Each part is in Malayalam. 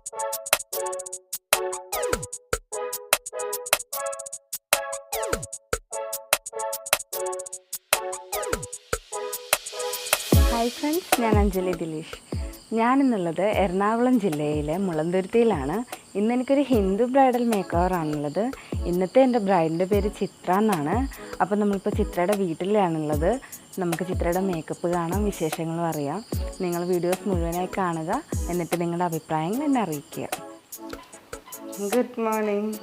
ഹായ് ഫ്രണ്ട്സ്, ഞാൻ അഞ്ജലി ദിലീഷ്. ഞാനിന്നുള്ളത് എറണാകുളം ജില്ലയിലെ മുളന്തുരുത്തിയിലാണ്. ഇന്ന് എനിക്കൊരു ഹിന്ദു ബ്രൈഡൽ മേക്ക് ഓവറാണുള്ളത്. ഇന്നത്തെ എൻ്റെ ബ്രൈഡിൻ്റെ പേര് ചിത്ര എന്നാണ്. അപ്പോൾ നമ്മളിപ്പോൾ ചിത്രയുടെ വീട്ടിലാണുള്ളത്. നമുക്ക് ചിത്രയുടെ മേക്കപ്പ് കാണാം, വിശേഷങ്ങളും അറിയാം. നിങ്ങൾ വീഡിയോസ് മുഴുവനായി കാണുക, എന്നിട്ട് നിങ്ങളുടെ അഭിപ്രായങ്ങൾ എന്നെ അറിയിക്കുക. Good morning.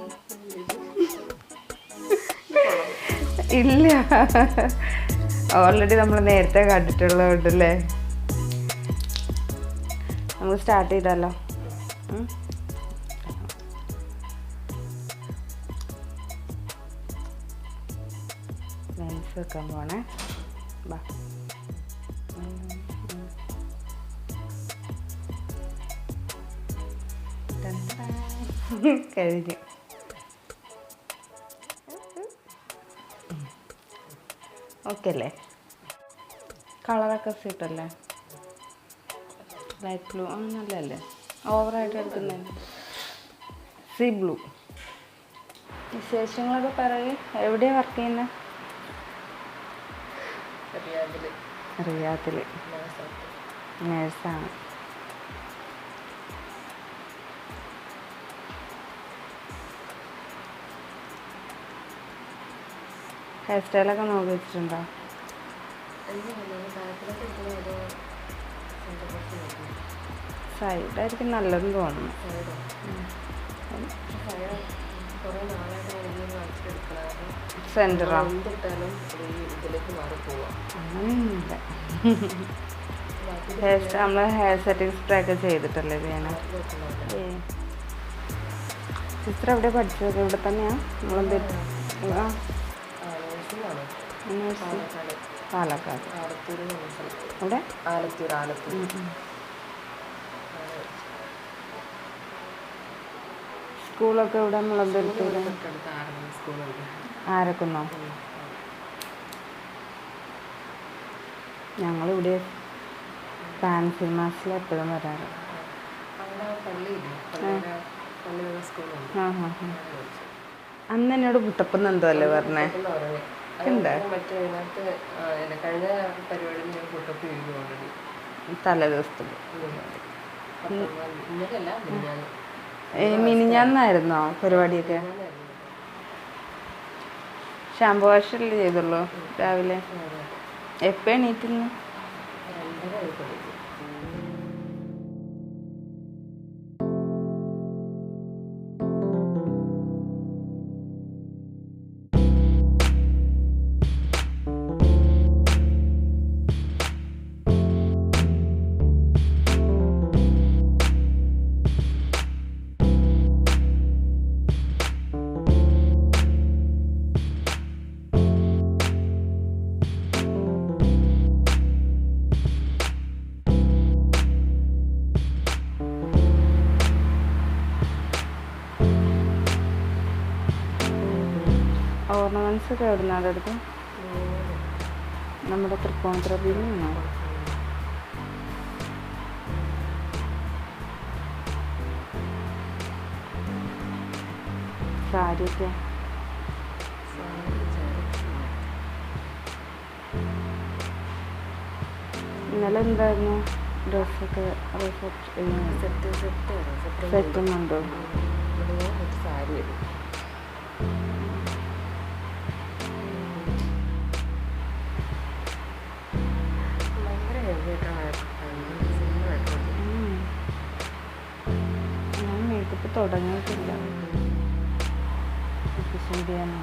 ഇല്ല, ഓൾറെഡി നമ്മൾ നേരത്തെ കണ്ടിട്ടുള്ളതുകൊണ്ടല്ലേ. നമുക്ക് സ്റ്റാർട്ട് ചെയ്താലോ? ലെൻസ് വെക്കാൻ പോണേ. ബാ, കഴിഞ്ഞു. ഓക്കെ അല്ലേ? കളറൊക്കെ സീറ്റല്ലേ? ലൈറ്റ് ബ്ലൂ നല്ലതല്ലേ? ഓവറായിട്ട് എടുക്കുന്നില്ല. See blue. വിശേഷങ്ങളൊക്കെ പറയും. എവിടെയാണ് വർക്ക് ചെയ്യുന്നത്? റിയാദിൽ നേഴ്സാണ്. ഹെയർ സ്റ്റൈലൊക്കെ നോക്കി വെച്ചിട്ടുണ്ടോ? സൈഡായിരിക്കും നല്ലതെന്ന് തോന്നുന്നു. സെൻറ്ററാ? അങ്ങനെയൊന്നുമില്ല. നമ്മൾ ഹെയർ സെറ്റിംഗ് സ്പ്രേ ഒക്കെ ചെയ്തിട്ടല്ലേ ചെയ്യണേ? സിസ്റ്റർ എവിടെ പഠിച്ചത്? ഇവിടെ തന്നെയാണ് നമ്മളെന്തെങ്കിലും? പാലക്കാട്. അവിടെ സ്കൂളൊക്കെ ഇവിടെ മുളന്തുരുത്തിയിൽ. ആരക്കുന്നോ? ഞങ്ങളിവിടെ ഫാൻസി മാസിൽ എപ്പോഴും വരാറ്. അന്ന് എന്നോട് മുട്ടപ്പെന്ന് എന്തോ അല്ലേ പറഞ്ഞേ? തലേ ദിവസത്തിൽ മിനിഞ്ഞാന്നായിരുന്നോ പരിപാടിയൊക്കെ? ഷാമ്പു വാഷല്ലേ ചെയ്തുള്ളൂ രാവിലെ? എപ്പോൾ എണീറ്റിരുന്നു? ഓർണമെൻറ്റ്സ് ഒക്കെ എവിടുന്നാണ് എടുത്ത്? നമ്മുടെ തൃപ്പൂണിത്തുറയിൽ നിന്നോ? സാരിയൊക്കെ ഇന്നലെ എന്തായിരുന്നു ഡ്രസ്സൊക്കെ? സെറ്റും ഉണ്ടോ? സാരി ഞാൻ മേക്കപ്പ് തുടങ്ങിയിട്ടില്ല. ശരിയാണ്.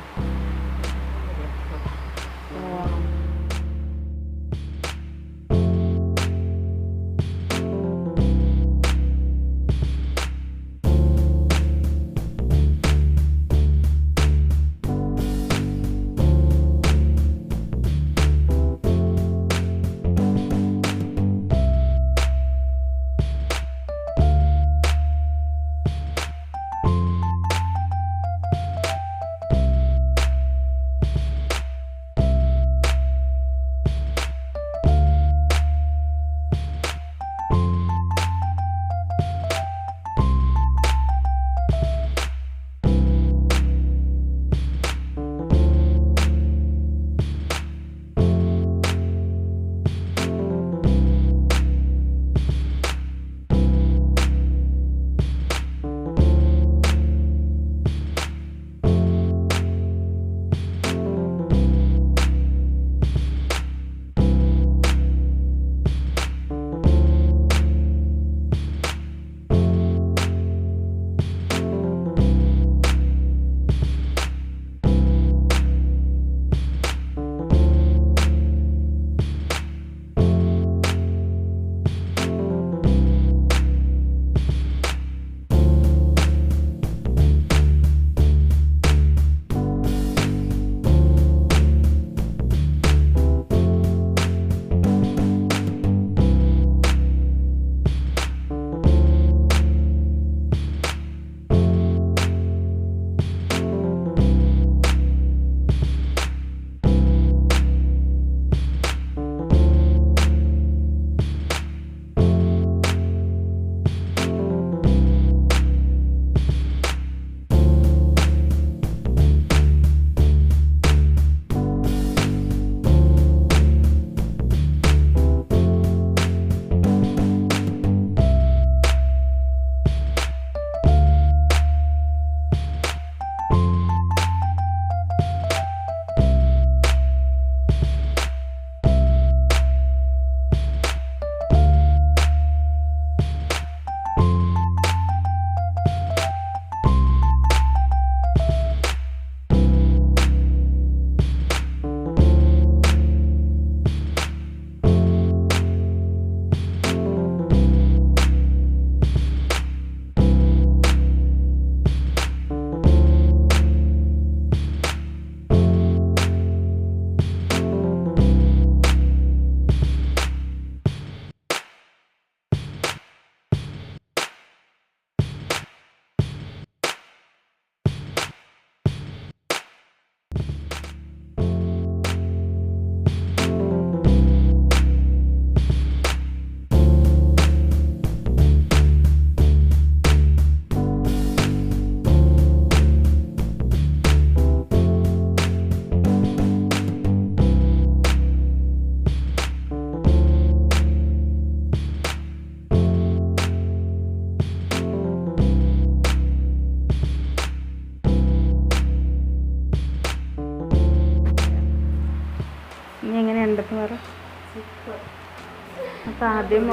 ആദ്യം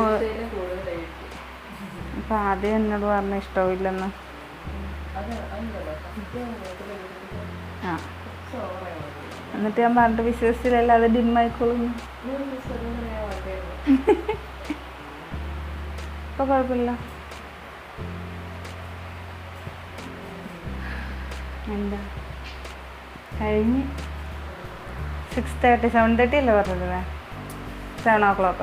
അപ്പം ആദ്യം എന്നോട് പറഞ്ഞ ഇഷ്ടമില്ലെന്ന്. ആ എന്നിട്ട് ഞാൻ പറഞ്ഞിട്ട് വിശ്വസിച്ചില്ലല്ലോ, അത് ഡിമ്മായിക്കോളും. ഇപ്പം കുഴപ്പമില്ല. എന്താ കഴിഞ്ഞ് 6:30 7:30 അല്ലേ പറഞ്ഞത്? 7 o'clock.